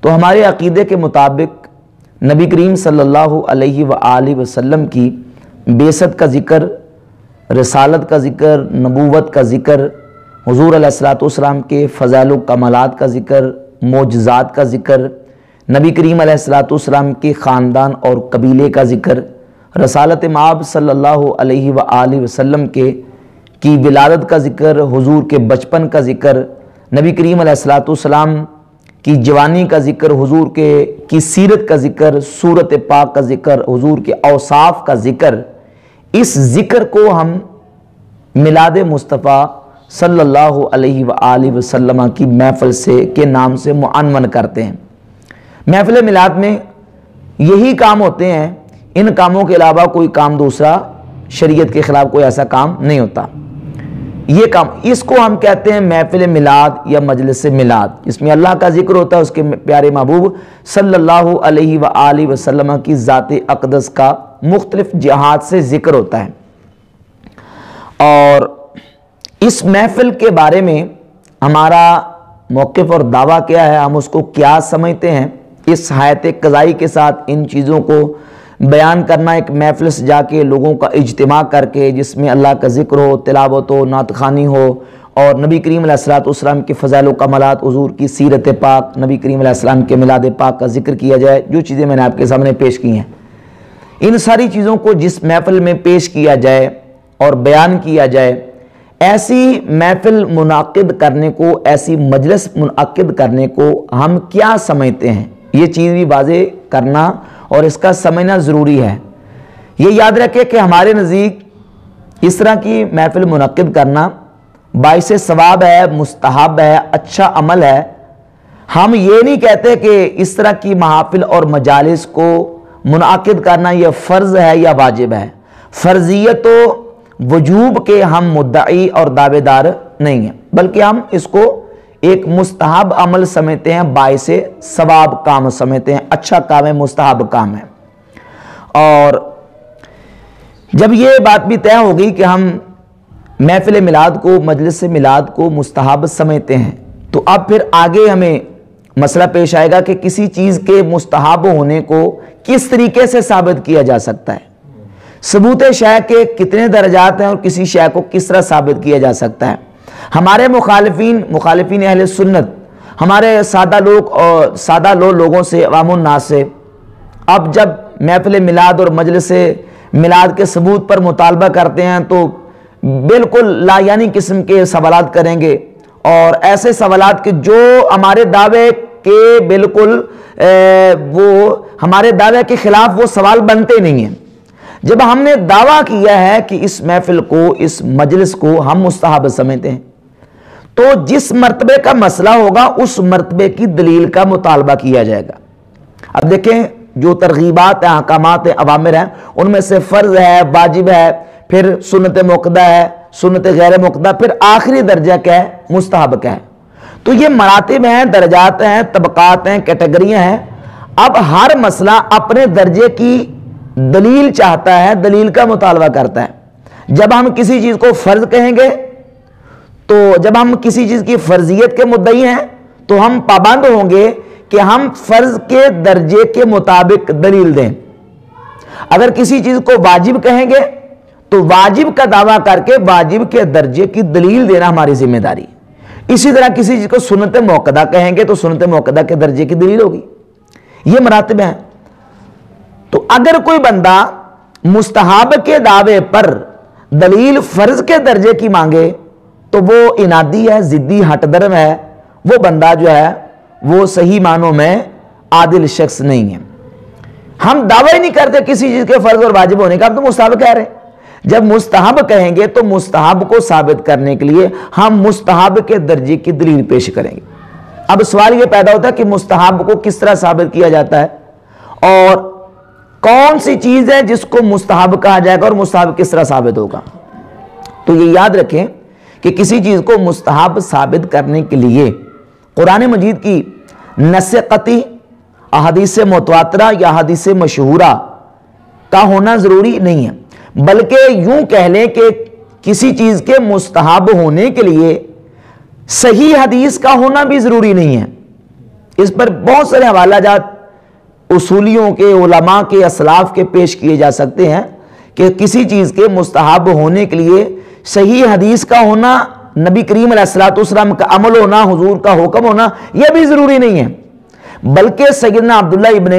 تو ہمارے عقیدے کے مطابق نبی کریم صلی اللہ علیہ وآلہ وسلم کی بعثت کا ذکر، رسالت کا ذکر، نبوت کا ذکر، حضور علیہ الصلوۃ والسلام کے فضائل و کمالات کا ذکر، معجزات کا ذکر، نبی کریم علیہ الصلوۃ والسلام کے خاندان اور قبیلے کا ذکر، رسالت مآب صلی اللہ علیہ وآلہ وسلم کی ولادت کا ذکر، حضور کے بچپن کا ذکر، نبی کریم علیہ الصلوۃ والسلام کی جوانی کا ذکر، حضور کی سیرت کا ذکر، سورت پاک کا ذکر، حضور کے اوصاف کا ذکر، اس ذکر کو ہم میلاد مصطفیٰ صلی اللہ علیہ وآلہ وسلم کی محفل کے نام سے معنون کرتے ہیں۔ محفل میلاد میں یہی کام ہوتے ہیں، ان کاموں کے علاوہ کوئی کام دوسرا شریعت کے خلاف کوئی ایسا کام نہیں ہوتا۔ یہ کام، اس کو ہم کہتے ہیں محفل میلاد یا مجلس میلاد، اس میں اللہ کا ذکر ہوتا ہے، اس کے پیارے محبوب صلی اللہ علیہ وآلہ وسلم کی ذات اقدس کا مختلف جہات سے ذکر ہوتا ہے۔ اور اس محفل کے بارے میں ہمارا موقف اور دعویٰ کیا ہے، ہم اس کو کیا سمجھتے ہیں، اس حیات قضائی کے ساتھ ان چیزوں کو بیان کرنا، ایک محفل سے جا کے لوگوں کا اجتماع کر کے جس میں اللہ کا ذکر ہو، تلاوت ہو، نعت خوانی ہو، اور نبی کریم علیہ الصلوۃ والسلام کے فضائل و کمالات، حضور کی سیرت پاک، نبی کریم علیہ السلام کے میلاد پاک کا ذکر کیا جائے، جو چیزیں میں نے آپ کے سامنے پیش کی ہیں، ان ساری چیزوں کو جس محفل میں پیش کیا جائے اور بیان کیا جائے، ایسی محفل منعقد کرنے کو، ایسی مجلس منعقد کرنے کو ہم کیا سمجھتے ہیں، یہ چیز بھی واضح کرنا اور اس کا سمجھنا ضروری ہے۔ یہ یاد رکھیں کہ ہمارے نزدیک اس طرح کی محفل منعقد کرنا باعث ثواب ہے، مستحب ہے، اچھا عمل ہے۔ ہم یہ نہیں کہتے کہ اس طرح کی محافل اور مجالس کو منعقد کرنا یہ فرض ہے یا واجب ہے۔ فرضیت و وجوب کے ہم مدعی اور دعوے دار نہیں ہیں، بلکہ ہم اس کو ایک مستحب عمل سمجھتے ہیں، باعث ثواب کام سمجھتے ہیں، اچھا کام ہے، مستحب کام ہے۔ اور جب یہ بات بھی طے ہوگی کہ ہم محفل میلاد کو، مجلس میلاد کو مستحب سمجھتے ہیں، تو اب پھر آگے ہمیں مسئلہ پیش آئے گا کہ کسی چیز کے مستحب ہونے کو کس طریقے سے ثابت کیا جا سکتا ہے، ثبوت شے کے کتنے درجات ہیں اور کسی شے کو کس طرح ثابت کیا جا سکتا ہے۔ ہمارے مخالفین اہل سنت، ہمارے سادہ لوگوں سے، عوام الناس سے، اب جب محفل میلاد اور مجلس میلاد کے ثبوت پر مطالبہ کرتے ہیں تو بالکل لا یعنی قسم کے سوالات کریں گے، اور ایسے سوالات کہ جو ہمارے دعوے کے بالکل وہ ہمارے دعوے کے خلاف وہ سوال بنتے نہیں ہیں۔ جب ہم نے دعویٰ کیا ہے کہ اس محفل کو، اس مجلس کو ہم مستحب سمجھتے ہیں، تو جس مرتبے کا مسئلہ ہوگا اس مرتبے کی دلیل کا مطالبہ کیا جائے گا۔ اب دیکھیں، جو ترغیبات ہیں، احکامات ہیں، اوامر ہیں، ان میں سے فرض ہے، واجب ہے، پھر سنت موقدہ ہے، سنت غیر موقدہ، پھر آخری درجہ کیا ہے، مستحب کیا ہے۔ تو یہ مراتب ہیں، درجات ہیں، طبقات ہیں، کیٹیگریاں ہیں۔ اب ہر مسئلہ اپنے درجے کی دلیل چاہتا ہے، دلیل کا مطالبہ کرتا ہے۔ جب ہم کسی چیز کو فرض کہیں گے، تو جب ہم کسی چیز کی فرضیت کے مدعی ہیں تو ہم پابند ہوں گے کہ ہم فرض کے درجے کے مطابق دلیل دیں۔ اگر کسی چیز کو واجب کہیں گے تو واجب کا دعویٰ کر کے واجب کے درجے کی دلیل دینا ہماری ذمہ داری۔ اسی طرح کسی چیز کو سنت موقدہ کہیں گے تو سنت موقدہ کے درجے کی دلیل ہوگی۔ یہ مراتب ہیں۔ تو اگر کوئی بندہ مستحب کے دعوے پر دلیل فرض کے درجے کی مانگے تو وہ انادی ہے، ضدی، ہٹ درم ہے، وہ بندہ جو ہے وہ صحیح معنوں میں عادل شخص نہیں ہے۔ ہم دعویٰ ہی نہیں کرتے کسی چیز کے فرض اور واجب ہونے کا، ہم تو مستحب کہہ رہے ہیں۔ جب مستحب کہیں گے تو مستحب کو ثابت کرنے کے لیے ہم مستحب کے درجے کی دلیل پیش کریں گے۔ اب سوال یہ پیدا ہوتا ہے کہ مستحب کو کس طرح ثابت کیا جاتا ہے، اور کون سی چیز ہے جس کو مستحب کہا جائے گا، اور مستحب کس طرح ثابت ہوگا۔ تو یہ یاد رکھیں کہ کسی چیز کو مستحب ثابت کرنے کے لیے قرآن مجید کی نص قطعی، احادیث متواترہ یا حدیث مشہورہ کا ہونا ضروری نہیں ہے، بلکہ یوں کہہ لیں کہ کسی چیز کے مستحب ہونے کے لیے صحیح حدیث کا ہونا بھی ضروری نہیں ہے۔ اس پر بہت سارے حوالہ جات اصولیوں کے، علماء کے، اسلاف کے پیش کیے جا سکتے ہیں کہ کسی چیز کے مستحب ہونے کے لیے صحیح حدیث کا ہونا، نبی کریم علیہ الصلوۃ والسلام کا عمل ہونا، حضور کا حکم ہونا، یہ بھی ضروری نہیں ہے، بلکہ سیدنا عبداللہ ابن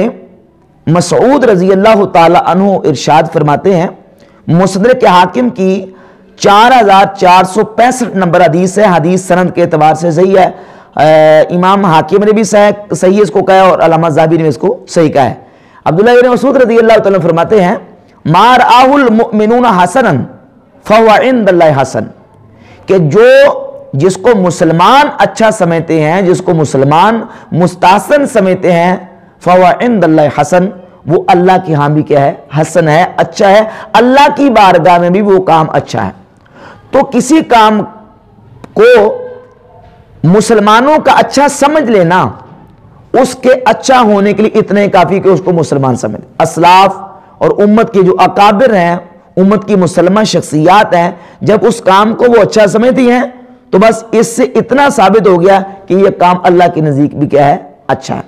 مسعود رضی اللہ تعالی عنہ ارشاد فرماتے ہیں، مستدرک حاکم کی 4465 نمبر حدیث ہے، حدیث سند کے اعتبار سے صحیح ہے، امام حاکم نے بھی صحیح اس کو کہا ہے اور علامہ ذہبی نے اس کو صحیح کہا ہے۔ عبداللہ ابن مسعود رضی اللہ تعالی عنہ فرماتے ہیں، ما رآہ المؤمنون حسنا فهو عند اللہ حسن، کہ جس کو مسلمان اچھا سمجھتے ہیں، جس کو مسلمان مستحسن سمجھتے ہیں، فهو عند اللہ حسن، وہ اللہ کی ہاں بھی کیا ہے؟ حسن ہے، اچھا ہے، اللہ کی بارگاہ میں بھی وہ کام اچھا ہے۔ تو کسی کام کو مسلمانوں کا اچھا سمجھ لینا اس کے اچھا ہونے کے لیے اتنے کافی کہ اس کو مسلمان سمجھ۔ اسلاف اور امت کے جو اکابر ہیں، امت کی مسلمہ شخصیات ہیں، جب اس کام کو وہ اچھا سمجھتی ہیں تو بس اس سے اتنا ثابت ہو گیا کہ یہ کام اللہ کے نزدیک بھی کیا ہے؟ اچھا ہے۔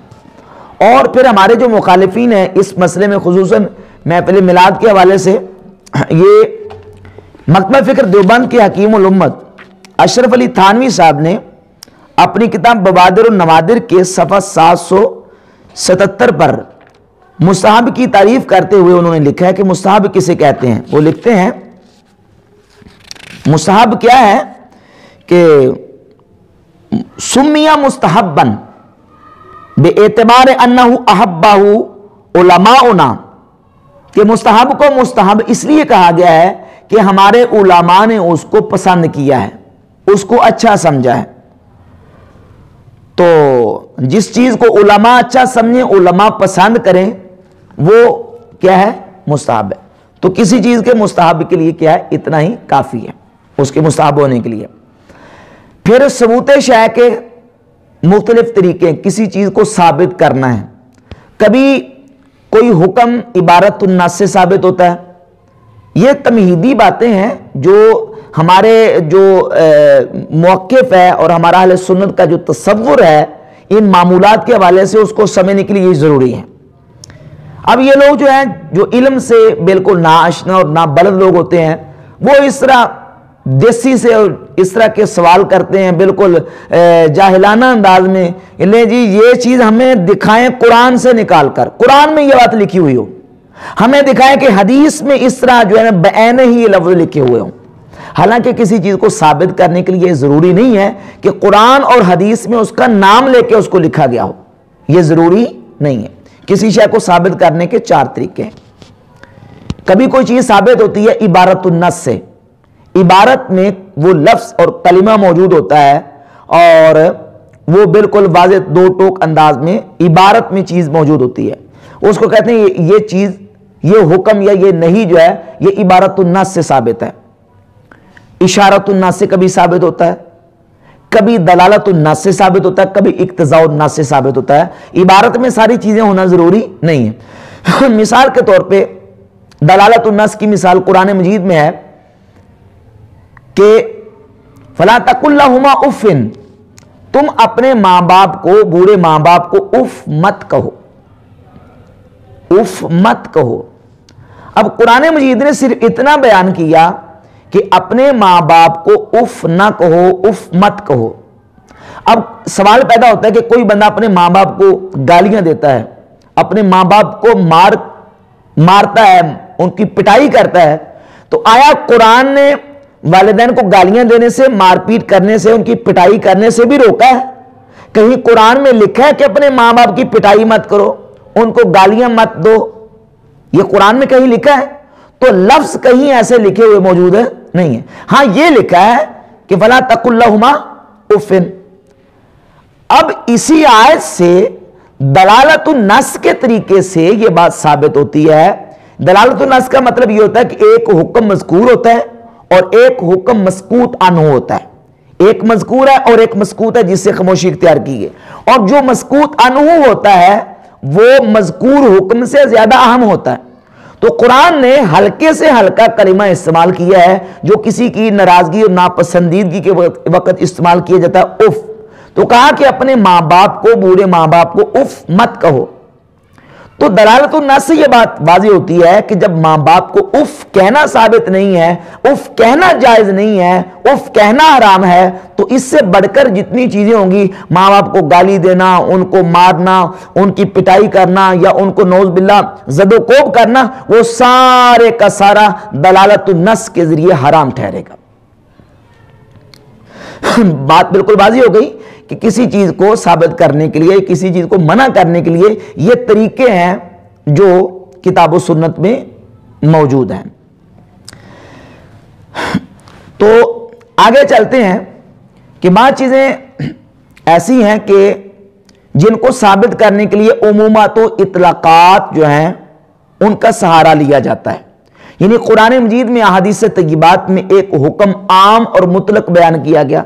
اور پھر ہمارے جو مخالفین ہیں اس مسئلے میں، خصوصاً محفل میلاد کے حوالے سے، یہ مکتبہ فکر دیوبند کے حکیم الامت اشرف علی تھانوی صاحب نے اپنی کتاب بوادر النوادر کے صفحہ 777 پر مستحب کی تعریف کرتے ہوئے انہوں نے لکھا ہے کہ مستحب کسے کہتے ہیں۔ وہ لکھتے ہیں مستحب کیا ہے کہ سمیہ مستحبن بے اعتبار انہ احبہ علماؤنا، کہ مستحب کو مستحب اس لیے کہا گیا ہے کہ ہمارے علماء نے اس کو پسند کیا ہے، اس کو اچھا سمجھا ہے۔ تو جس چیز کو علماء اچھا سمجھیں، علماء پسند کریں، وہ کیا ہے؟ مستحب ہے۔ تو کسی چیز کے مستحب کے لیے کیا ہے؟ اتنا ہی کافی ہے اس کے مستحب ہونے کے لیے۔ پھر ثبوت شیء کے مختلف طریقے، کسی چیز کو ثابت کرنا ہے۔ کبھی کوئی حکم عبارت النص سے ثابت ہوتا ہے، یہ تمہیدی باتیں ہیں جو ہمارے جو موقف ہے اور ہمارا اہل سنت کا جو تصور ہے ان معمولات کے حوالے سے، اس کو سمجھنے کے لیے یہ ضروری ہے۔ اب یہ لوگ جو ہیں جو علم سے بالکل ناآشنا اور نابلد لوگ ہوتے ہیں، وہ اس طرح دیسی سے اور اس طرح کے سوال کرتے ہیں بالکل جاہلانہ انداز میں، لیں جی یہ چیز ہمیں دکھائیں قرآن سے نکال کر، قرآن میں یہ بات لکھی ہوئی ہو، ہمیں دکھائیں کہ حدیث میں اس طرح جو ہے بعین ہی یہ لفظ لکھے ہوئے ہوں۔ حالانکہ کسی چیز کو ثابت کرنے کے لیے ضروری نہیں ہے کہ قرآن اور حدیث میں اس کا نام لے کے اس کو لکھا گیا ہو، یہ ضروری نہیں ہے۔ کسی شے کو ثابت کرنے کے 4 طریقے ہیں۔ کبھی کوئی چیز ثابت ہوتی ہے عبارت النص سے، عبارت میں وہ لفظ اور کلمہ موجود ہوتا ہے اور وہ بالکل واضح 2 ٹوک انداز میں عبارت میں چیز موجود ہوتی ہے، اس کو کہتے ہیں یہ چیز، یہ حکم یا یہ نہیں جو ہے یہ عبارت النص سے ثابت ہے۔ اشارت النص سے کبھی ثابت ہوتا ہے، کبھی دلالت النص سے ثابت ہوتا ہے، کبھی اقتضاء النص سے ثابت ہوتا ہے۔ عبارت میں ساری چیزیں ہونا ضروری نہیں ہے۔ مثال کے طور پہ دلالت النص کی مثال قرآن مجید میں ہے کہ فَلَا تَقُلْ لَهُمَا اُفٍّ، تم اپنے ماں باپ کو، بوڑھے ماں باپ کو اف مت کہو، اف مت کہو۔ اب قرآن مجید نے صرف اتنا بیان کیا کہ اپنے ماں باپ کو اف نہ کہو، اف مت کہو۔ اب سوال پیدا ہوتا ہے کہ کوئی بندہ اپنے ماں باپ کو گالیاں دیتا ہے، اپنے ماں باپ کو مارتا ہے، ان کی پٹائی کرتا ہے، تو آیا قرآن نے والدین کو گالیاں دینے سے، مار پیٹ کرنے سے، ان کی پٹائی کرنے سے بھی روکا ہے؟ کہیں قرآن میں لکھا ہے کہ اپنے ماں باپ کی پٹائی مت کرو، ان کو گالیاں مت دو؟ یہ قرآن میں کہیں لکھا ہے؟ تو لفظ کہیں ایسے لکھے ہوئے موجود ہے نہیں ہے۔ ہاں یہ لکھا ہے کہ فَلَا تَقُلْ لَهُمَا اُفٍّ۔ اب اسی آیت سے دلالت النص کے طریقے سے یہ بات ثابت ہوتی ہے۔ دلالت النص کا مطلب یہ ہوتا ہے کہ ایک حکم مذکور ہوتا ہے اور ایک حکم مسکوت عنہ ہوتا ہے۔ ایک مذکور ہے اور ایک مسکوت ہے جس سے خاموشی اختیار کی گئی، اور جو مسکوت عنہ ہوتا ہے وہ مذکور حکم سے زیادہ اہم ہوتا ہے۔ تو قرآن نے ہلکے سے ہلکا کلمہ استعمال کیا ہے جو کسی کی ناراضگی اور ناپسندیدگی کے وقت استعمال کیا جاتا ہے، اف۔ تو کہا کہ اپنے ماں باپ کو، بوڑھے ماں باپ کو اف مت کہو۔ تو دلالت النص سے یہ بات واضح ہوتی ہے کہ جب ماں باپ کو اف کہنا ثابت نہیں ہے، اف کہنا جائز نہیں ہے، اف کہنا حرام ہے، تو اس سے بڑھ کر جتنی چیزیں ہوں گی، ماں باپ کو گالی دینا، ان کو مارنا، ان کی پٹائی کرنا، یا ان کو نعوذ باللہ زد و کوب کرنا، وہ سارے کا سارا دلالت النص کے ذریعے حرام ٹھہرے گا۔ بات بالکل واضح ہو گئی کہ کسی چیز کو ثابت کرنے کے لیے، کسی چیز کو منع کرنے کے لیے یہ طریقے ہیں جو کتاب و سنت میں موجود ہیں۔ تو آگے چلتے ہیں کہ بعض چیزیں ایسی ہیں کہ جن کو ثابت کرنے کے لیے عمومات و اطلاقات جو ہیں ان کا سہارا لیا جاتا ہے۔ یعنی قرآن مجید میں احادیث طیبات میں ایک حکم عام اور مطلق بیان کیا گیا،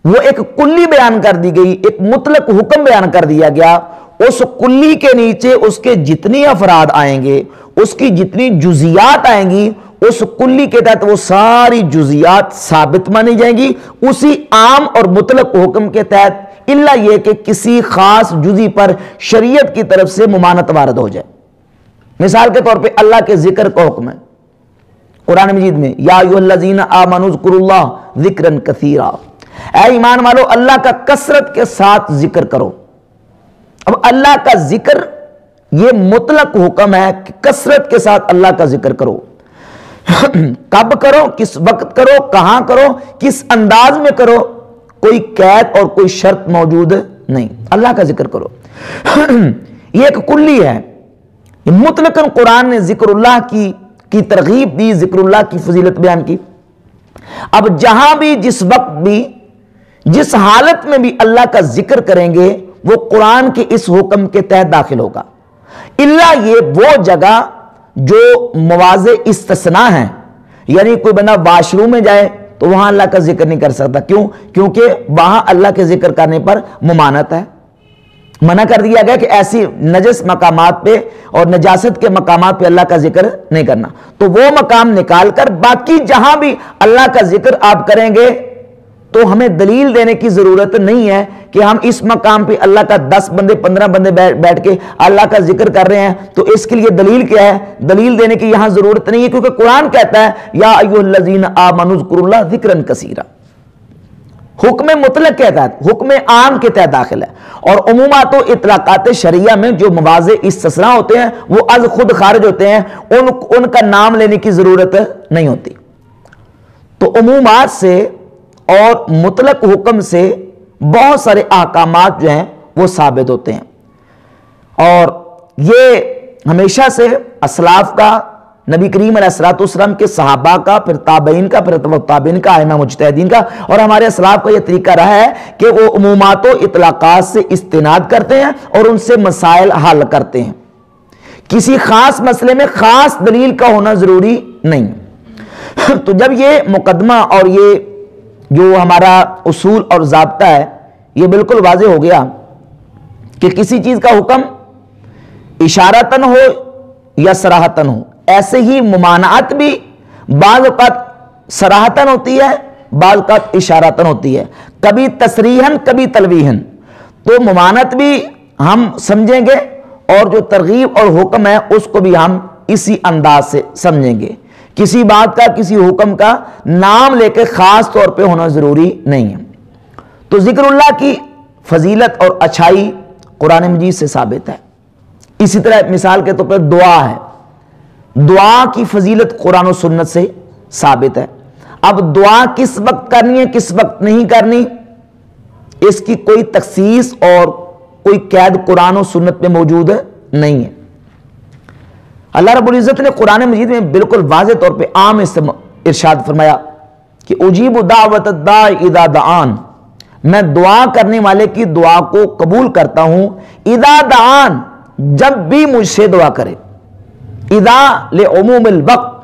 وہ ایک کلی بیان کر دی گئی، ایک مطلق حکم بیان کر دیا گیا، اس کلی کے نیچے اس کے جتنی افراد آئیں گے، اس کی جتنی جزیات آئیں گی، اس کلی کے تحت وہ ساری جزیات ثابت مانی جائیں گی اسی عام اور مطلق حکم کے تحت، الا یہ کہ کسی خاص جزی پر شریعت کی طرف سے ممانعت وارد ہو جائے۔ مثال کے طور پہ اللہ کے ذکر کا حکم ہے قرآن مجید میں، یا ایھا الذین آمنوا اذکروا اللہ ذکرا کثیرا، اے ایمان والو اللہ کا کثرت کے ساتھ ذکر کرو۔ اب اللہ کا ذکر یہ مطلق حکم ہے کہ کثرت کے ساتھ اللہ کا ذکر کرو۔ کب کرو، کس وقت کرو، کہاں کرو، کس انداز میں کرو، کوئی قید اور کوئی شرط موجود نہیں، اللہ کا ذکر کرو۔ یہ ایک کلی ہے، مطلقاً قرآن نے ذکر اللہ کی ترغیب دی، ذکر اللہ کی فضیلت بیان کی۔ اب جہاں بھی، جس وقت بھی، جس حالت میں بھی اللہ کا ذکر کریں گے وہ قرآن کے اس حکم کے تحت داخل ہوگا، الا یہ وہ جگہ جو مواضع استثناء ہیں، یعنی کوئی بندہ واش روم میں جائے تو وہاں اللہ کا ذکر نہیں کر سکتا، کیوں؟ کیونکہ وہاں اللہ کے ذکر کرنے پر ممانعت ہے، منع کر دیا گیا کہ ایسی نجس مقامات پہ اور نجاست کے مقامات پہ اللہ کا ذکر نہیں کرنا۔ تو وہ مقام نکال کر باقی جہاں بھی اللہ کا ذکر آپ کریں گے تو ہمیں دلیل دینے کی ضرورت نہیں ہے کہ ہم اس مقام پہ اللہ کا 10 بندے 15 بندے بیٹھ کے اللہ کا ذکر کر رہے ہیں تو اس کے لیے دلیل کیا ہے؟ دلیل دینے کی یہاں ضرورت نہیں ہے، کیونکہ قرآن کہتا ہے یا ایھا الذین آمنوا اذکروا اللہ ذکرا کثیرا، حکم مطلق کے تحت، حکم عام کے تحت داخل ہے، اور عمومات و اطلاقات شرعیہ میں جو مواضع استثناء ہوتے ہیں وہ از خود خارج ہوتے ہیں، ان کا نام لینے کی ضرورت نہیں ہوتی۔ تو عمومات سے اور مطلق حکم سے بہت سارے احکامات جو ہیں وہ ثابت ہوتے ہیں، اور یہ ہمیشہ سے اسلاف کا، نبی کریم علیہ الصلوۃ والسلام کے صحابہ کا، پھر تابعین کا، پھر تابعین کا، ائمہ مجتہدین کا، اور ہمارے اسلاف کا یہ طریقہ رہا ہے کہ وہ عمومات و اطلاقات سے استناد کرتے ہیں اور ان سے مسائل حل کرتے ہیں، کسی خاص مسئلے میں خاص دلیل کا ہونا ضروری نہیں۔ تو جب یہ مقدمہ اور یہ جو ہمارا اصول اور ضابطہ ہے یہ بالکل واضح ہو گیا کہ کسی چیز کا حکم اشارتاً ہو یا صراحتاً ہو، ایسے ہی ممانعت بھی بعض اوقات صراحتاً ہوتی ہے، بعض اوقات اشارتاً ہوتی ہے، کبھی تصریحاً کبھی تلویحاً۔ تو ممانعت بھی ہم سمجھیں گے اور جو ترغیب اور حکم ہے اس کو بھی ہم اسی انداز سے سمجھیں گے، کسی بات کا، کسی حکم کا نام لے کے خاص طور پہ ہونا ضروری نہیں ہے۔ تو ذکر اللہ کی فضیلت اور اچھائی قرآن مجید سے ثابت ہے۔ اسی طرح مثال کے طور پر دعا ہے، دعا کی فضیلت قرآن و سنت سے ثابت ہے۔ اب دعا کس وقت کرنی ہے، کس وقت نہیں کرنی، اس کی کوئی تخصیص اور کوئی قید قرآن و سنت میں موجود نہیں ہے۔ اللہ رب العزت نے قرآن مجید میں بالکل واضح طور پہ عام ارشاد فرمایا کہ اجیب دعوت الداع اذا دعان، میں دعا کرنے والے کی دعا کو قبول کرتا ہوں، اذا دعان، جب بھی مجھ سے دعا کرے۔ اذا لعموم الوقت،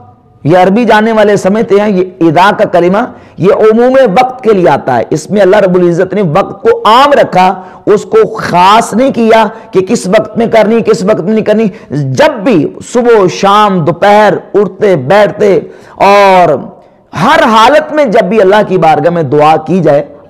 یہ عربی جاننے والے سمجھتے ہیں یہ اذا کا کلمہ یہ عموم وقت کے لیے آتا ہے، اس میں اللہ رب العزت نے وقت کو عام رکھا، اس کو خاص نہیں کیا کہ کس وقت میں کرنی کس وقت میں نہیں کرنی، جب بھی صبح شام دوپہر اٹھتے بیٹھتے اور ہر حالت میں جب بھی اللہ کی بارگاہ میں دعا کی جائے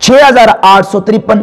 6853,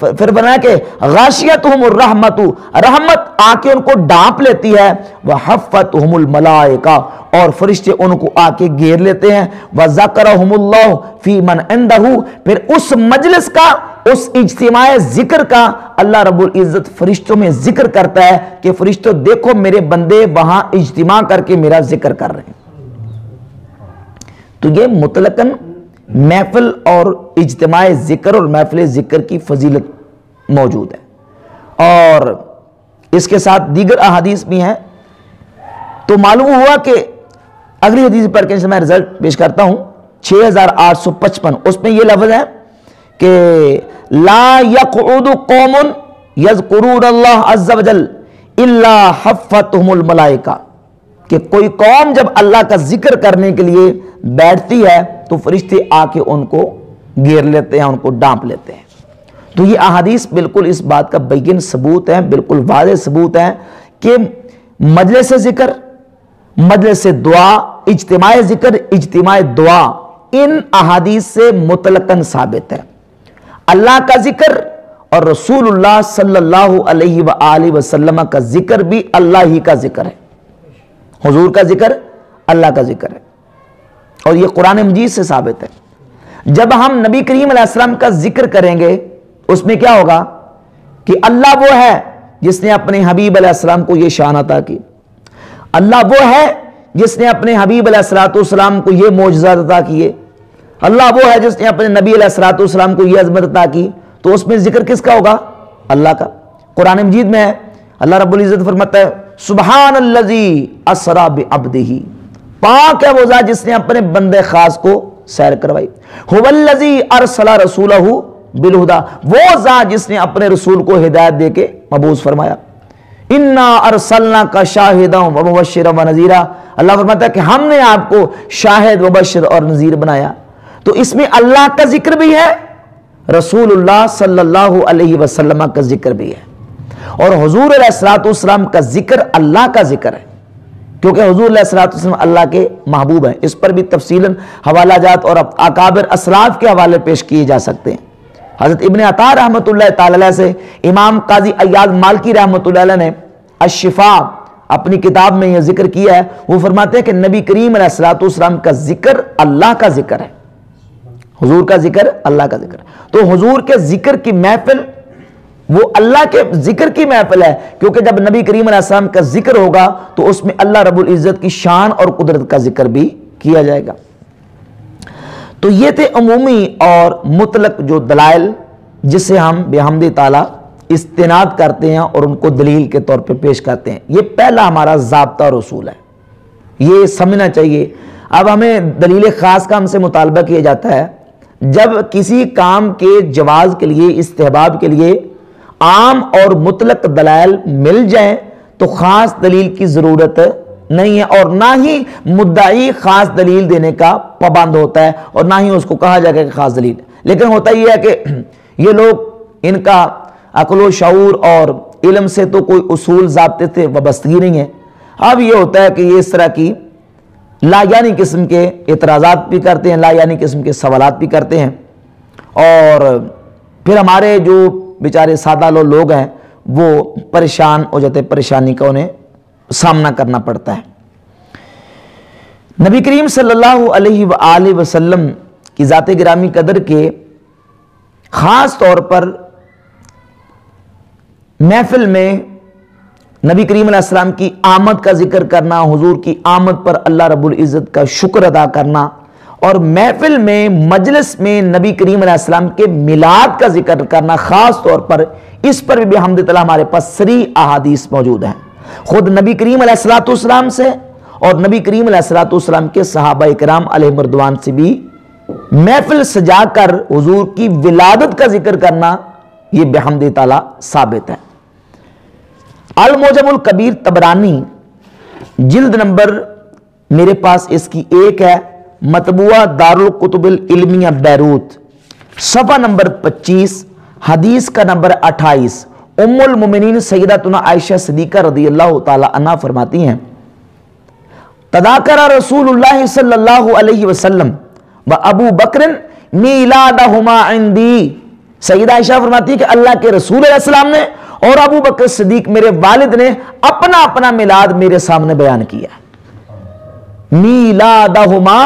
پھر بنا کہ غاشیتہم الرحمت، رحمت آ کے ان کو ڈانپ لیتی ہے، وحفتہم الملائکہ، اور فرشتے ان کو آ کے گھیر لیتے ہیں، وذکرہم اللہ فی من عندہ، پھر اس مجلس کا، اس اجتماع ذکر کا اللہ رب العزت فرشتوں میں ذکر کرتا ہے کہ فرشتوں دیکھو میرے بندے وہاں اجتماع کر کے میرا ذکر کر رہے ہیں۔ تو یہ مطلقاً محفل اور اجتماع ذکر اور محفل ذکر کی فضیلت موجود ہے، اور اس کے ساتھ دیگر احادیث بھی ہیں۔ تو معلوم ہوا کہ اگلی حدیث پڑھ کے میں رزلٹ پیش کرتا ہوں 6855، اس میں یہ لفظ ہے کہ لا یقعد قوم یذکرون اللہ عز وجل الا حفتہم الملائکہ، کہ کوئی قوم جب اللہ کا ذکر کرنے کے لیے بیٹھتی ہے تو فرشتے آ کے ان کو گھیر لیتے ہیں، ان کو ڈانپ لیتے ہیں۔ تو یہ احادیث بالکل اس بات کا بین ثبوت ہے، بالکل واضح ثبوت ہے کہ مجلس ذکر، مجلس دعا، اجتماع ذکر، اجتماع دعا، ان احادیث سے مطلقاً ثابت ہے۔ اللہ کا ذکر اور رسول اللہ صلی اللہ علیہ وآلہ وسلم کا ذکر بھی اللہ ہی کا ذکر ہے، حضور کا ذکر اللہ کا ذکر ہے، اور یہ قرآن مجید سے ثابت ہے۔ جب ہم نبی کریم علیہ السلام کا ذکر کریں گے اس میں کیا ہوگا کہ اللہ وہ ہے جس نے اپنے حبیب علیہ السلام کو یہ شان عطا کی، اللہ وہ ہے جس نے اپنے حبیب علیہ السلام کو یہ معجزات عطا کیے، اللہ وہ ہے جس نے اپنے نبی علیہ السلام کو یہ عظمت عطا کی۔ تو اس میں ذکر کس کا ہوگا؟ اللہ کا۔ قرآن مجید میں ہے اللہ رب العزت فرماتا ہے سبحان الذی اسری بعبدہ، پاک ہے وہ ذات جس نے اپنے بندے خاص کو سیر کروائی، هو الذی ارسل رسولہ بالہدی، وہ ذات جس نے اپنے رسول کو ہدایت دے کے مبعوث فرمایا، انا ارسلناک شاہدا ومبشرا ونذیرا، اللہ فرماتا ہے کہ ہم نے آپ کو شاہد مبشر اور نذیر بنایا۔ تو اس میں اللہ کا ذکر بھی ہے، رسول اللہ صلی اللہ علیہ وسلم کا ذکر بھی ہے، اور حضور علیہ السلام کا ذکر اللہ کا ذکر ہے، کیونکہ حضور علیہ السلام اللہ کے محبوب ہیں۔ اس پر بھی تفصیلاً حوالہ جات اور اکابر اسلاف کے حوالے پیش کیے جا سکتے ہیں۔ حضرت ابن عطا رحمۃ اللہ تعالی علیہ سے امام قاضی ایاز مالکی رحمۃ اللہ علیہ نے الشفاء اپنی کتاب میں یہ ذکر کیا ہے، وہ فرماتے ہیں کہ نبی کریم علیہ السلام کا ذکر اللہ کا ذکر ہے، حضور کا ذکر اللہ کا ذکر ہے۔ تو حضور کے ذکر کی محفل وہ اللہ کے ذکر کی محفل ہے، کیونکہ جب نبی کریم علیہ السلام کا ذکر ہوگا تو اس میں اللہ رب العزت کی شان اور قدرت کا ذکر بھی کیا جائے گا۔ تو یہ تھے عمومی اور مطلق جو دلائل جس سے ہم بحمد تعالیٰ استناد کرتے ہیں اور ان کو دلیل کے طور پہ پیش کرتے ہیں۔ یہ پہلا ہمارا ضابطہ اور اصول ہے، یہ سمجھنا چاہیے۔ اب ہمیں دلیل خاص کا ہم سے مطالبہ کیا جاتا ہے جب کسی کام کے جواز کے لیے، استحباب کے لیے عام اور مطلق دلائل مل جائیں تو خاص دلیل کی ضرورت نہیں ہے، اور نہ ہی مدعی خاص دلیل دینے کا پابند ہوتا ہے، اور نہ ہی اس کو کہا جائے کہ خاص دلیل۔ لیکن ہوتا یہ ہے کہ یہ لوگ، ان کا عقل و شعور اور علم سے تو کوئی اصول ضابطے سے وابستگی نہیں ہے۔ اب یہ ہوتا ہے کہ یہ اس طرح کی لا یعنی قسم کے اعتراضات بھی کرتے ہیں، لا یعنی قسم کے سوالات بھی کرتے ہیں، اور پھر ہمارے جو بیچارے سادہ لوگ ہیں وہ پریشان ہو جاتے ہیں، پریشانی کا انہیں سامنا کرنا پڑتا ہے۔ نبی کریم صلی اللہ علیہ وآلہ وسلم کی ذات گرامی قدر کے خاص طور پر محفل میں نبی کریم علیہ السلام کی آمد کا ذکر کرنا، حضور کی آمد پر اللہ رب العزت کا شکر ادا کرنا، اور محفل میں مجلس میں نبی کریم علیہ السلام کے میلاد کا ذکر کرنا خاص طور پر، اس پر بھی بحمد اللہ ہمارے پاس صریح احادیث موجود ہیں، خود نبی کریم علیہ السلام سے اور نبی کریم علیہ السلام کے صحابہ کرام علیہ رضوان سے بھی محفل سجا کر حضور کی ولادت کا ذکر کرنا یہ بحمد تعالیٰ ثابت ہے۔ المعجم الکبیر طبرانی جلد نمبر میرے پاس اس کی ایک ہے، مطبوعہ دارالکتب العلمیہ بیروت، صفحہ نمبر 25، حدیث کا نمبر 28، ام المومنین سیدتنا عائشہ صدیقہ رضی اللہ تعالی عنہ فرماتی ہیں تذاکر رسول اللہ صلی اللہ علیہ وسلم و ابو بکر میلادہما عندی، سیدہ عائشہ فرماتی ہے کہ اللہ کے رسول علیہ السلام نے اور ابو بکر صدیق میرے والد نے اپنا اپنا میلاد میرے سامنے بیان کیا، میلادہما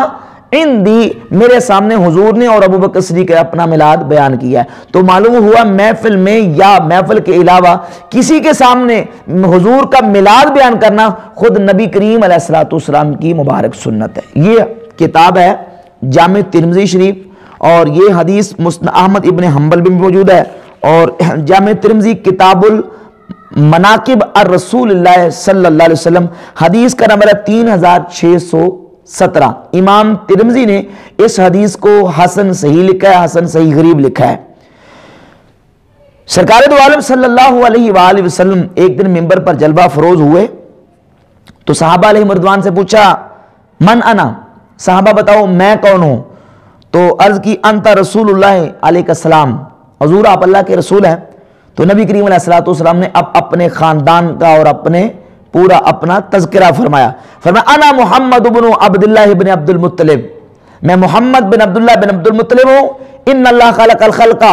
عندی، میرے سامنے حضور نے اور ابو بکر صدیق نے اپنا میلاد بیان کیا ہے۔ تو معلوم ہوا محفل میں یا محفل کے علاوہ کسی کے سامنے حضور کا میلاد بیان کرنا خود نبی کریم علیہ السلام کی مبارک سنت ہے۔ یہ کتاب ہے جامع ترمذی شریف، اور یہ حدیث مسند احمد ابن حنبل بھی موجود ہے، اور جامع ترمذی کتاب المناقب الرسول اللہ صلی اللہ علیہ وسلم، حدیث کا نمبر ہے 3617۔ امام ترمذی نے اس حدیث کو حسن صحیح لکھا ہے، حسن صحیح غریب لکھا ہے۔ سرکار دو عالم صلی اللہ علیہ وآلہ وسلم ایک دن منبر پر جلوہ فروز ہوئے تو صحابہ علیہ مردوان سے پوچھا من انا، صحابہ بتاؤ میں کون ہوں؟ تو عرض کی انت رسول اللہ علیہ السلام، حضور آپ اللہ کے رسول ہیں۔ تو نبی کریم علیہ السلام نے اب اپنے خاندان کا اور اپنے پورا اپنا تذکرہ فرمایا انا محمد بن عبداللہ بن عبد المطلب، میں محمد بن عبداللہ بن عبد المطلب ہوں۔ ان اللہ خلق الخلق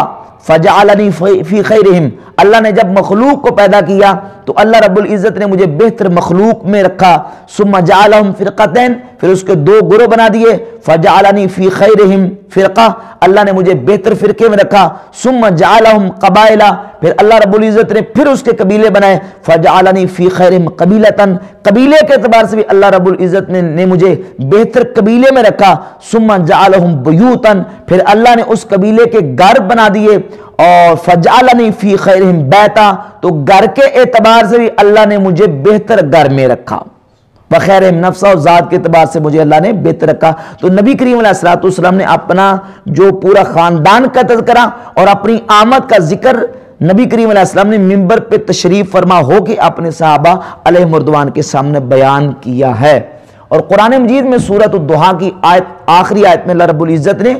فجعلنی فی خیرہم، اللہ نے جب مخلوق کو پیدا کیا تو اللہ رب العزت نے مجھے بہتر مخلوق میں رکھا، ثم جعلہم فرقتین، پھر اس کے دو گروہ بنا دیے، فجعلنی فی خیرہم فرقہ، اللہ نے مجھے بہتر فرقے میں رکھا، ثم جعلہم قبائل، پھر اللہ رب العزت نے پھر اس کے قبیلے بنائے، فجعلنی فی خیرہم قبیلتن، قبیلے کے اعتبار سے بھی اللہ رب العزت نے مجھے بہتر قبیلے میں رکھا، ثم جعلہم بیوتن، پھر اللہ نے اس قبیلے کے گھر بنا دیے، اور فجعلنی فی خیرہم بیتا، تو گھر کے اعتبار سے بھی اللہ نے مجھے بہتر گھر میں رکھا، بخیرہم نفسہ، اور ذات کے اعتبار سے مجھے اللہ نے بہتر رکھا۔ تو نبی کریم علیہ السلام نے اپنا جو پورا خاندان کا تذکرہ اور اپنی آمد کا ذکر نبی کریم علیہ السلام نے منبر پہ تشریف فرما ہو کے اپنے صحابہ علیہ مردوان کے سامنے بیان کیا ہے۔ اور قرآن مجید میں سورۃ الضحیٰ کی آیت، آخری آیت میں اللہ رب العزت نے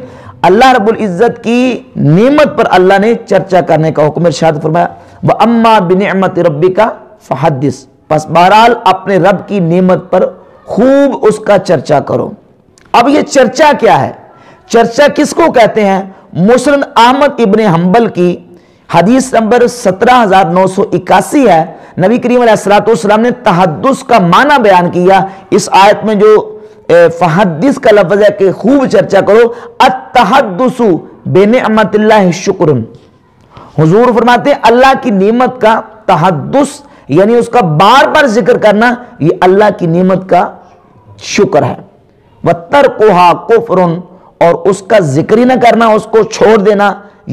اللہ رب العزت کی نعمت پر اللہ نے چرچا کرنے کا حکم ارشاد فرمایا، وَأَمَّا بِنِعْمَةِ رَبِّكَ فَحَدِّثْ، پس بہرحال اپنے رب کی نعمت پر خوب اس کا چرچا کرو۔ اب یہ چرچا کیا ہے؟ چرچا کس کو کہتے ہیں؟ مسند احمد ابن حنبل کی حدیث نمبر 17981 ہے۔ نبی کریم علیہ السلام نے تحدث کا معنی بیان کیا۔ اس آیت میں جو فحدث کا لفظ ہے کہ خوب چرچا کرو، التحدث بنعمت اللہ شکر، حضور فرماتے ہیں اللہ کی نعمت کا تحدث یعنی اس کا بار بار ذکر کرنا یہ اللہ کی نعمت کا شکر ہے، وَتَرْكُهَا كُفْرٌ، اور اس کا ذکر ہی نہ کرنا، اس کو چھوڑ دینا،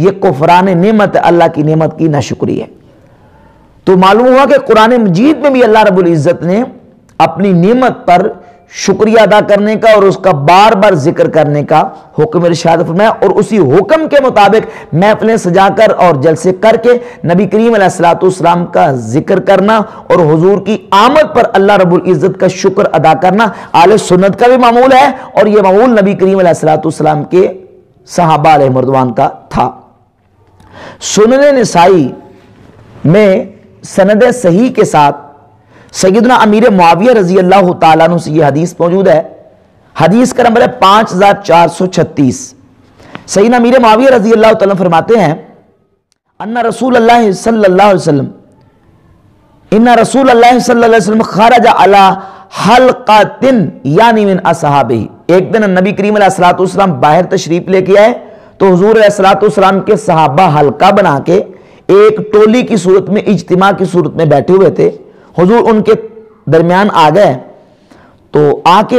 یہ کفران نعمت ہے، اللہ کی نعمت کی ناشکری ہے۔ تو معلوم ہوا کہ قرآن مجید میں بھی اللہ رب العزت نے اپنی نعمت پر شکریہ ادا کرنے کا اور اس کا بار بار ذکر کرنے کا حکم ارشاد فرمایا، اور اسی حکم کے مطابق محفلیں سجا کر اور جلسے کر کے نبی کریم علیہ السلام کا ذکر کرنا اور حضور کی آمد پر اللہ رب العزت کا شکر ادا کرنا اہل سنت کا بھی معمول ہے، اور یہ معمول نبی کریم علیہ السلام کے صحابہ علیہ مردوان کا تھا۔ سنن نسائی میں سند صحیح کے ساتھ سیدنا امیر معاویہ رضی اللہ تعالیٰ عنہ سے یہ حدیث موجود ہے۔ حدیث کا نمبر ہے 5436۔ سیدنا امیر معاویہ رضی اللہ تعالیٰ عنہ فرماتے ہیں ان رسول اللہ صلی اللہ علیہ وسلم خرج علی حلقۃ یعنی من اصحابہ، ایک دن نبی کریم علیہ السلام باہر تشریف لے کے آئے تو حضور علیہ السلام کے صحابہ حلقہ بنا کے ایک ٹولی کی صورت میں، اجتماع کی صورت میں بیٹھے ہوئے تھے۔ حضور ان کے درمیان آ گئے تو آ کے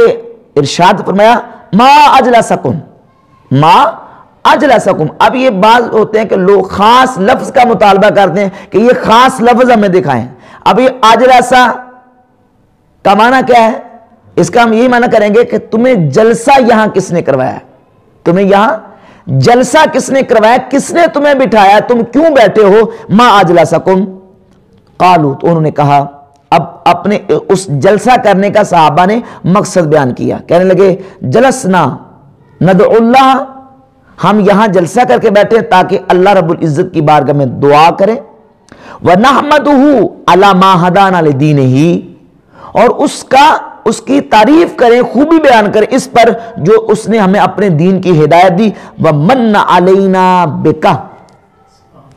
ارشاد فرمایا ما اجلسکم، ما اجلسکم۔ اب یہ بعض ہوتے ہیں کہ لوگ خاص لفظ کا مطالبہ کرتے ہیں کہ یہ خاص لفظ ہمیں دکھائیں۔ اب یہ اجلسہ کا معنی کیا ہے؟ اس کا ہم یہی معنی کریں گے کہ تمہیں جلسہ یہاں کس نے کروایا، تمہیں یہاں جلسہ کس نے کروایا، کس نے تمہیں بٹھایا، تم کیوں بیٹھے ہو؟ ما اجلسکم قالو، تو انہوں نے کہا، اب اپنے اس جلسہ کرنے کا صحابہ نے مقصد بیان کیا، کہنے لگے جلسنا ندعو اللہ، ہم یہاں جلسہ کر کے بیٹھے تاکہ اللہ رب العزت کی بارگاہ میں دعا کریں، وَنَحْمَدُهُ عَلَى مَا هَدَانَا لِدِينِهِ، اور اس کی تعریف کریں، خوبی بیان کریں اس پر جو اس نے ہمیں اپنے دین کی ہدایت دی، وَمَنَّ عَلَيْنَا بِكَ،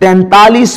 43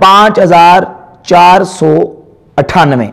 5498।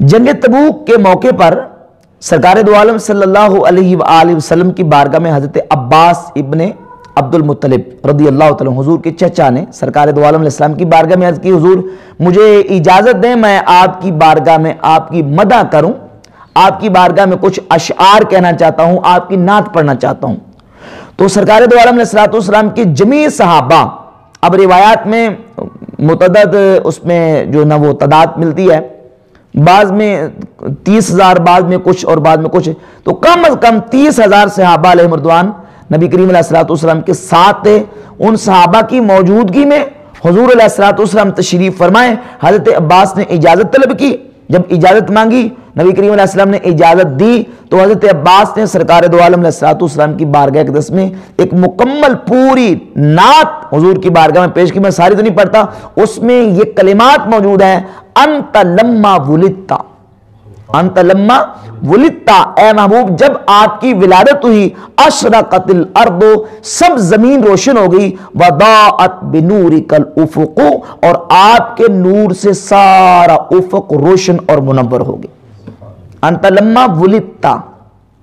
جنگ تبوک کے موقع پر سرکار دو عالم صلی اللہ علیہ وآلہ وسلم کی بارگاہ میں حضرت عباس ابن عبد المطلب رضی اللہ تعالیٰ حضور کے چچا نے سرکار دو عالم علیہ السلام کی بارگاہ میں عرض کی، حضور مجھے اجازت دیں میں آپ کی بارگاہ میں آپ کی مدح کروں، آپ کی بارگاہ میں کچھ اشعار کہنا چاہتا ہوں، آپ کی نعت پڑھنا چاہتا ہوں۔ تو سرکار دو عالم علیہ السلام کے جمیع صحابہ، اب روایات میں متعدد اس میں جو نہ وہ تعداد ملتی ہے، بعض میں 30,000، بعض میں کچھ اور بعض میں کچھ، تو کم از کم 30,000 صحابہ علیہ مردوان نبی کریم علیہ السلام کے ساتھ تھے۔ ان صحابہ کی موجودگی میں حضور علیہ السلام تشریف فرمائے۔ حضرت عباس نے اجازت طلب کی، جب اجازت مانگی نبی کریم علیہ السلام نے اجازت دی تو حضرت عباس نے سرکار دو عالم علیہ السلام کی بارگاہ اقدس میں ایک مکمل پوری نعت حضور کی بارگاہ میں پیش کی۔ میں ساری تو نہیں پڑھتا، اس میں یہ کلمات موجود ہیں، انت لما ولدتا، انت لما ولدتا، اے محبوب جب آپ کی ولادت ہوئی، اشرقت الارض، سب زمین روشن ہو گئی، وضاءت بنورک الافق، اور آپ کے نور سے سارا افق روشن اور منور ہو گئی۔ انت لما ولدتا،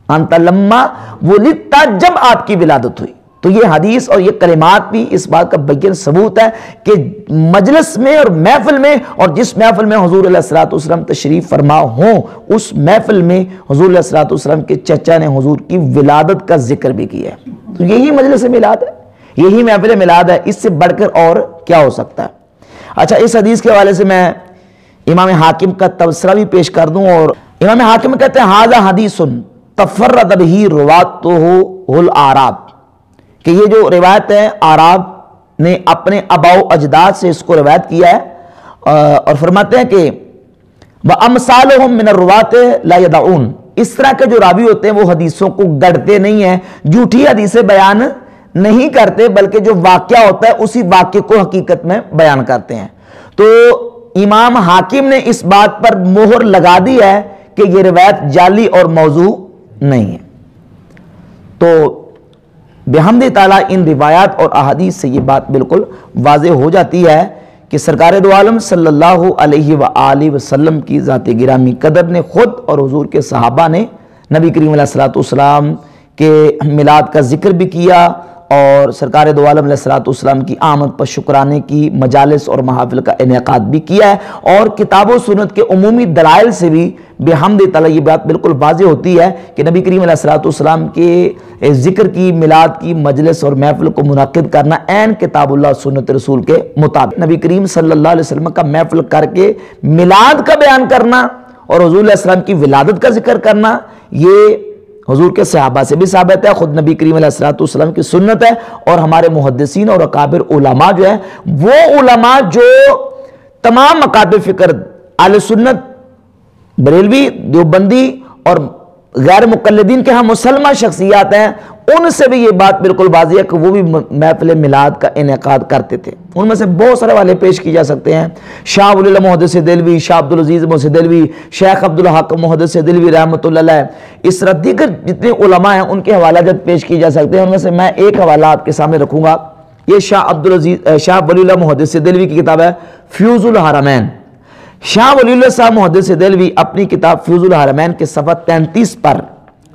انت لما ولدتا، جب آپ کی ولادت ہوئی۔ تو یہ حدیث اور یہ کلمات بھی اس بات کا بین ثبوت ہے کہ مجلس میں اور محفل میں، اور جس محفل میں حضور علیہ السلام تشریف فرما ہوں، اس محفل میں حضور علیہ السلام کے چچا نے حضور کی ولادت کا ذکر بھی کیا ہے۔ تو یہی مجلس میلاد ہے، یہی محفل میلاد ہے، اس سے بڑھ کر اور کیا ہو سکتا ہے۔ اچھا، اس حدیث کے حوالے سے میں امام حاکم کا تبصرہ بھی پیش کر دوں، اور امام حاکم کہتے ہیں ھذا حدیث تفرد بہ رواۃہ الاعراب، کہ یہ جو روایت ہے اعراب نے اپنے آباء و اجداد سے اس کو روایت کیا ہے، اور فرماتے ہیں کہ وَأَمْثَالُهُمْ مِنَ الرُّوَاةِ لَا يَدَعُونَ، اس طرح کے جو راوی ہوتے ہیں وہ حدیثوں کو گڑتے نہیں ہیں، جھوٹی حدیثیں بیان نہیں کرتے، بلکہ جو واقعہ ہوتا ہے اسی واقعے کو حقیقت میں بیان کرتے ہیں۔ تو امام حاکم نے اس بات پر مہر لگا دی ہے کہ یہ روایت جعلی اور موضوع نہیں ہے۔ تو بحمد تعالیٰ ان روایات اور احادیث سے یہ بات بالکل واضح ہو جاتی ہے کہ سرکار دو عالم صلی اللہ علیہ وآلہ وسلم کی ذات گرامی قدر نے خود اور حضور کے صحابہ نے نبی کریم علیہ السلام کے میلاد کا ذکر بھی کیا، اور سرکار دو عالم علیہ السلام کی آمد پر شکرانے کی مجالس اور محافل کا انعقاد بھی کیا ہے۔ اور کتاب و سنت کے عمومی دلائل سے بھی بحمد تعالیٰ یہ بات بالکل واضح ہوتی ہے کہ نبی کریم علیہ السلام کے ذکر کی، میلاد کی مجلس اور محفل کو منعقد کرنا عین کتاب اللہ سنت رسول کے مطابق، نبی کریم صلی اللہ علیہ وسلم کا محفل کر کے میلاد کا بیان کرنا اور حضور علیہ السلام کی ولادت کا ذکر کرنا، یہ حضور کے صحابہ سے بھی ثابت ہے، خود نبی کریم علیہ السلام کی سنت ہے، اور ہمارے محدثین اور اکابر علماء جو ہیں، وہ علماء جو تمام مکاتب فکر اہل سنت، بریلوی، دیوبندی اور غیر مقلدین کے ہاں مسلمہ شخصیات ہیں، ان سے بھی یہ بات بالکل واضح ہے کہ وہ بھی محفل میلاد کا انعقاد کرتے تھے۔ ان میں سے بہت سارے والے پیش کی جا سکتے ہیں، شاہ ولی اللہ محدث دہلوی، شاہ عبدالعزیز محدث دہلوی، شیخ عبدالحق محدث دہلوی رحمۃ اللہ علیہ، اس طرح دیگر جتنے علماء ہیں ان کے حوالہ جات پیش کی جا سکتے ہیں۔ ان میں سے میں ایک حوالہ آپ کے سامنے رکھوں گا، یہ شاہ ولی اللہ محدث دہلوی کی کتاب ہے فیوز الحرمین۔ شاہ ولی اللہ صاحب محدث دہلوی اپنی کتاب فیوز الحرمین کے صفحہ 33 پر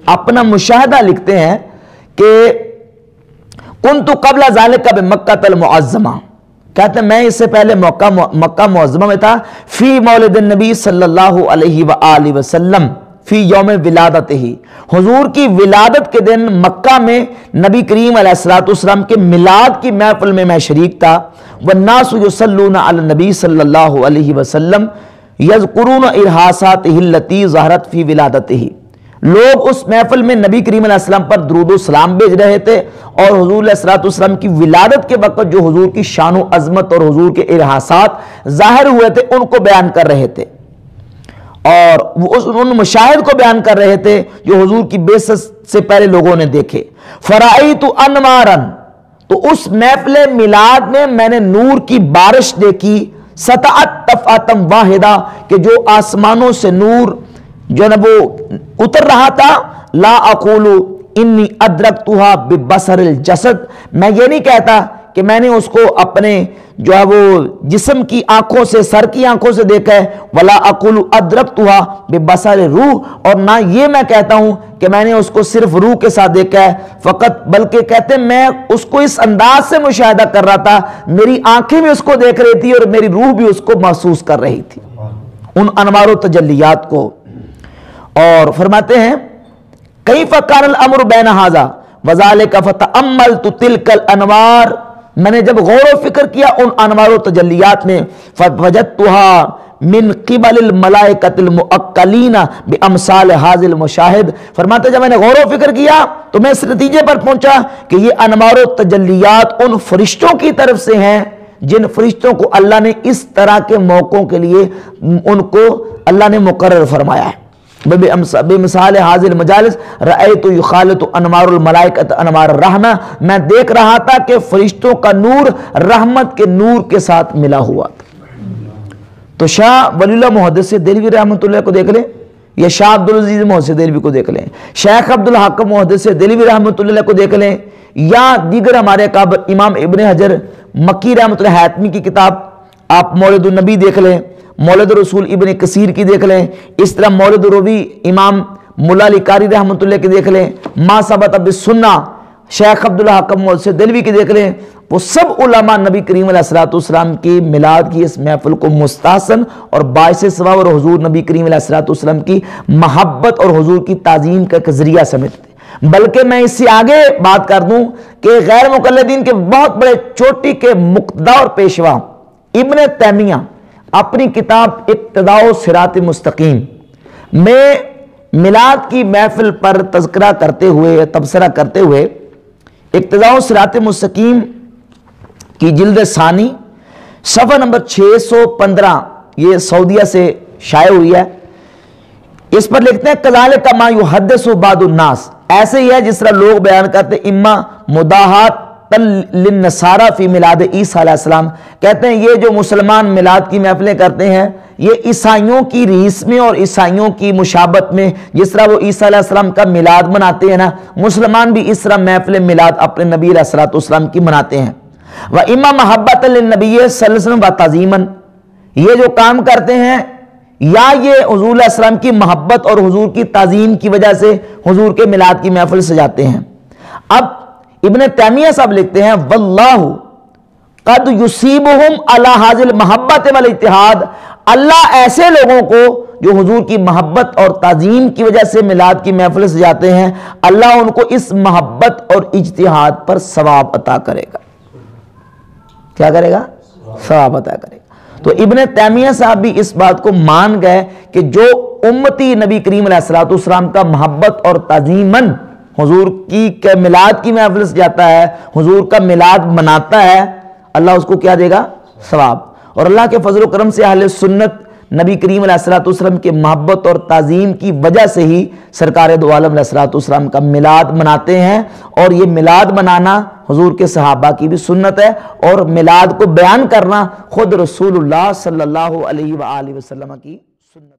اپنا مشاہدہ لکھتے ہیں کہ کنت قبل ذالک بمکہ المعظمہ، کہتے ہیں میں اس سے پہلے مکہ معظمہ میں تھا، فی مولد النبی صلی اللہ علیہ وآلہ وسلم فی یوم ولادتہ، حضور کی ولادت کے دن مکہ میں نبی کریم علیہ السلام کے میلاد کی محفل میں میں شریک تھا، والناس یصلون علی النبی صلی اللہ علیہ وسلم یذکرون ارہاساتہ التی ظہرت فی ولادتہ، لوگ اس محفل میں نبی کریم علیہ السلام پر درود و سلام بھیج رہے تھے، اور حضور علیہ السلام کی ولادت کے وقت جو حضور کی شان و عظمت اور حضور کے ارہاسات ظاہر ہوئے تھے ان کو بیان کر رہے تھے، اور ان مشاہد کو بیان کر رہے تھے جو حضور کی بعثت سے پہلے لوگوں نے دیکھے۔ فرأیت انوارا، تو اس محفل میلاد میں میں نے نور کی بارش دیکھی، سطعت دفعۃ واحدہ، کہ جو آسمانوں سے نور جو نہ وہ اتر رہا تھا، لا اقول انی ادرکتها ببصر الجسد، میں یہ نہیں کہتا کہ میں نے اس کو اپنے جو ہے وہ جسم کی آنکھوں سے، سر کی آنکھوں سے دیکھا ہے، ولا اقول ادرکتها ببصر روح، اور نہ یہ میں کہتا ہوں کہ میں نے اس کو صرف روح کے ساتھ دیکھا ہے، فقط بلکہ کہتے ہیں میں اس کو اس انداز سے مشاہدہ کر رہا تھا، میری آنکھیں بھی اس کو دیکھ رہی تھی اور میری روح بھی اس کو محسوس کر رہی تھی، ان انوار و تجلیات کو۔ اور فرماتے ہیں کیف کان الامر بین ھذا وذالک فتأملت تلک الانوار، میں نے جب غور و فکر کیا ان انوار و تجلیات میں، فوجدتها من قبل الملائکۃ المؤکلین بامثال ھذا المشاہد، فرماتے جب میں نے غور و فکر کیا تو میں اس نتیجے پر پہنچا کہ یہ انوار و تجلیات ان فرشتوں کی طرف سے ہیں جن فرشتوں کو اللہ نے اس طرح کے موقعوں کے لیے ان کو اللہ نے مقرر فرمایا ہے۔ بمثال حاضر المجالس رأیت یخالط انوار الملائکۃ انوار الرحمہ، میں دیکھ رہا تھا کہ فرشتوں کا نور رحمت کے نور کے ساتھ ملا ہوا تھا۔ تو شاہ ولی اللہ محدث دہلوی رحمۃ اللہ کو دیکھ لیں، یا شاہ عبدالعزیز محدث دہلوی کو دیکھ لیں، شیخ عبدالحق محدث دہلوی رحمۃ اللہ کو دیکھ لیں، یا دیگر ہمارے اکابر امام ابن حجر مکی رحمۃ اللہ حاتمی کی کتاب آپ مولد النبی دیکھ لیں، مولد رسول ابن کثیر کی دیکھ لیں، اس طرح مولد روی امام ملا علی قاری رحمۃ اللہ کی دیکھ لیں، ما ثبت بالسنہ شیخ عبدالحق محدث دہلوی کی دیکھ لیں، وہ سب علماء نبی کریم علیہ الصلوۃ والسلام کی میلاد کی اس محفل کو مستحسن اور باعث ثواب اور حضور نبی کریم علیہ الصلوۃ والسلام کی محبت اور حضور کی تعظیم کا ایک ذریعہ سمجھتے ہیں۔ بلکہ میں اس سے آگے بات کر دوں کہ غیر مقلدین کے بہت بڑے چوٹی کے مقتدا اور پیشوا ابن تیمیہ اپنی کتاب اقتداء صراط مستقیم میں میلاد کی محفل پر تذکرہ کرتے ہوئے، تبصرہ کرتے ہوئے، اقتداء صراط مستقیم کی جلد ثانی صفحہ نمبر 615 یہ سعودیہ سے شائع ہوئی ہے، اس پر لکھتے ہیں کذالک ما یحدث بعض الناس، ایسے ہی ہے جس طرح لوگ بیان کرتے اما مداحات للنصارى فی میلاد عیسیٰ علیہ السلام، کہتے ہیں یہ جو مسلمان میلاد کی محفلیں کرتے ہیں یہ عیسائیوں کی ریس میں اور عیسائیوں کی مشابت میں، جس طرح وہ عیسیٰ علیہ السلام کا میلاد مناتے ہیں نا، مسلمان بھی اس طرح محفل میلاد اپنے نبی علیہ الصلوۃ والسلام کی مناتے ہیں۔ وَإِمَّا مَحَبَّةً لِلنَّبِيِّ صلی اللہ علیہ وسلم وَتَعْظِيمًا، یہ جو کام کرتے ہیں یا یہ حضور علیہ السلام کی محبت اور حضور کی تعظیم کی وجہ سے حضور کے میلاد کی محفل سجاتے ہیں۔ اب ابن تیمیہ صاحب لکھتے ہیں واللہ قد یصیبہم علی ھذی المحبۃ والاتحاد، اللہ ایسے لوگوں کو جو حضور کی محبت اور تعظیم کی وجہ سے میلاد کی محفل سجاتے ہیں، اللہ ان کو اس محبت اور اجتہاد پر ثواب عطا کرے گا۔ کیا کرے گا؟ ثواب عطا کرے گا۔ تو ابن تیمیہ صاحب بھی اس بات کو مان گئے کہ جو امتی نبی کریم علیہ الصلوۃ والسلام کا محبت اور تعظیماً حضور کی میلاد کی محفل سے جاتا ہے، حضور کا میلاد مناتا ہے، اللہ اس کو کیا دے گا؟ ثواب۔ اور اللہ کے فضل و کرم سے اہل سنت نبی کریم علیہ الصلوۃ والسلام کے محبت اور تعظیم کی وجہ سے ہی سرکار دو عالم علیہ الصلوۃ والسلام کا میلاد مناتے ہیں، اور یہ میلاد منانا حضور کے صحابہ کی بھی سنت ہے، اور میلاد کو بیان کرنا خود رسول اللہ صلی اللہ علیہ وآلہ وسلم کی سنت۔